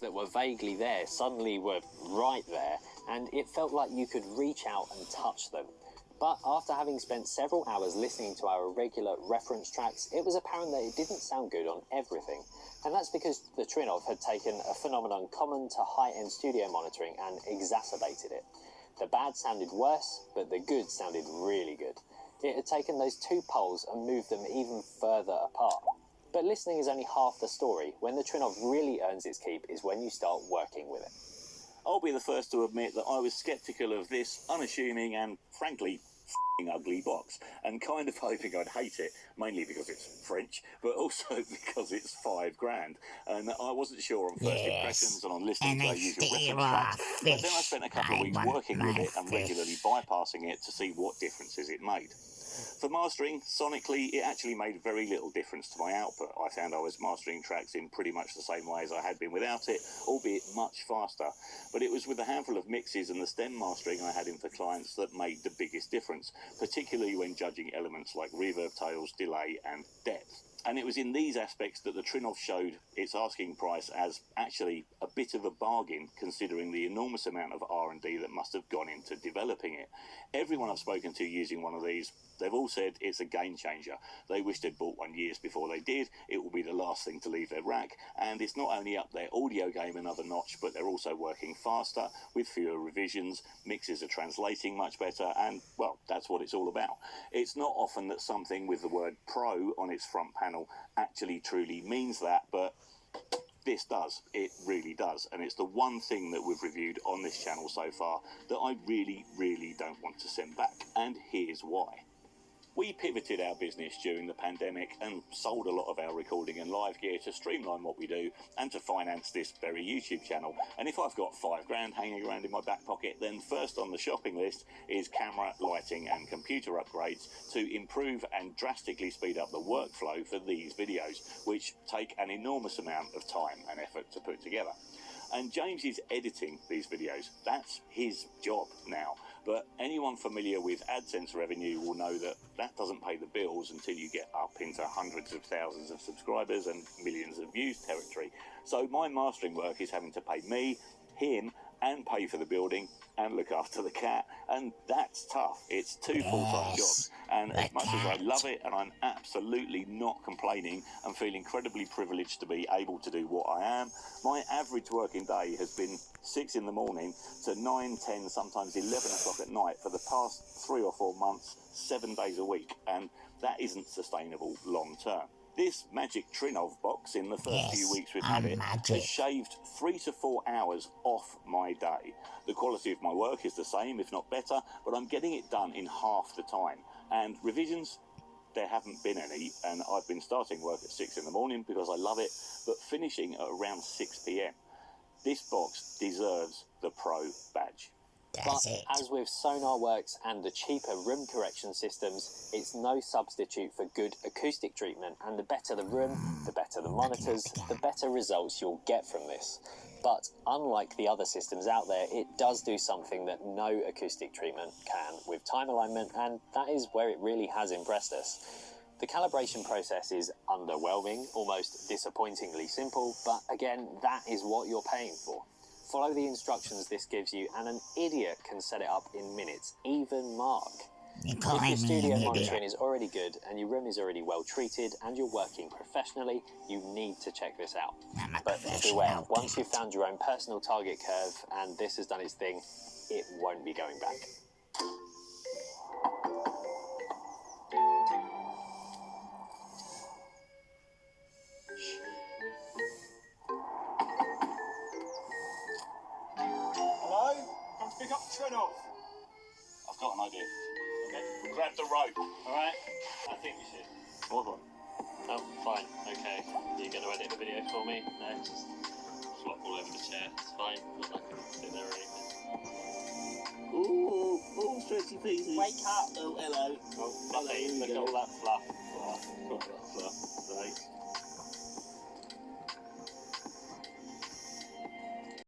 that were vaguely there suddenly were right there, and it felt like you could reach out and touch them. But after having spent several hours listening to our regular reference tracks, it was apparent that it didn't sound good on everything. And that's because the Trinnov had taken a phenomenon common to high-end studio monitoring and exacerbated it. The bad sounded worse, but the good sounded really good. It had taken those two poles and moved them even further apart. But listening is only half the story. When the Trinnov really earns its keep is when you start working with it. I'll be the first to admit that I was sceptical of this unassuming and, frankly, ugly box, and kind of hoping I'd hate it, mainly because it's French, but also because it's £5,000, and I wasn't sure on first impressions and on listening to our usual reference tracks, but then I spent a couple of weeks working with it and regularly bypassing it to see what differences it made. For mastering, sonically, it actually made very little difference to my output. I found I was mastering tracks in pretty much the same way as I had been without it, albeit much faster. But it was with a handful of mixes and the stem mastering I had in for clients that made the biggest difference, particularly when judging elements like reverb tails, delay and depth. And it was in these aspects that the Trinnov showed its asking price as actually a bit of a bargain, considering the enormous amount of R&D that must have gone into developing it. Everyone I've spoken to using one of these, they've all said it's a game changer. They wish they'd bought one years before they did. It will be the last thing to leave their rack, and it's not only up their audio game another notch, but they're also working faster with fewer revisions. Mixes are translating much better, and well, that's what it's all about. It's not often that something with the word pro on its front panel actually truly means that, but this does. It really does. And it's the one thing that we've reviewed on this channel so far that I really, really don't want to send back. And here's why. We pivoted our business during the pandemic and sold a lot of our recording and live gear to streamline what we do and to finance this very YouTube channel. And if I've got £5,000 hanging around in my back pocket, then first on the shopping list is camera, lighting and computer upgrades to improve and drastically speed up the workflow for these videos, which take an enormous amount of time and effort to put together. And James is editing these videos. That's his job now. But anyone familiar with AdSense revenue will know that that doesn't pay the bills until you get up into hundreds of thousands of subscribers and millions of views territory. So my mastering work is having to pay me, him, and pay for the building and look after the cat, and that's tough. It's two full-time jobs, and as much as I love it and I'm absolutely not complaining and feel incredibly privileged to be able to do what I am, my average working day has been 6 in the morning to 9, 10, sometimes 11 o'clock at night for the past 3 or 4 months, 7 days a week, and that isn't sustainable long term. This magic Trinnov box, in the first few weeks we've had it, has shaved 3 to 4 hours off my day. The quality of my work is the same, if not better, but I'm getting it done in half the time. And revisions, there haven't been any, and I've been starting work at 6 in the morning because I love it, but finishing at around 6 p.m. This box deserves the Pro badge. But as with SonarWorks and the cheaper room correction systems, it's no substitute for good acoustic treatment, and the better the room, the better the monitors, the better results you'll get from this. But unlike the other systems out there, it does do something that no acoustic treatment can with time alignment, and that is where it really has impressed us. The calibration process is underwhelming, almost disappointingly simple, but again, that is what you're paying for. Follow the instructions this gives you, and an idiot can set it up in minutes, even Mark. If your studio monitoring is already good, and your room is already well treated, and you're working professionally, you need to check this out. But beware, once you've found your own personal target curve, and this has done its thing, it won't be going back. Pick up the Trinnov. I've got an idea. Okay. Grab the rope. Alright. I think we should. Hold on. Oh, fine. Okay. You're going to edit the video for me? No, just flop all over the chair. It's fine. Not like I can sit there or anything. Ooh, stretchy pieces. Wake up. Oh, hello. Oh, fluffy. Look at all that fluff. Fluff. Fluff. Right.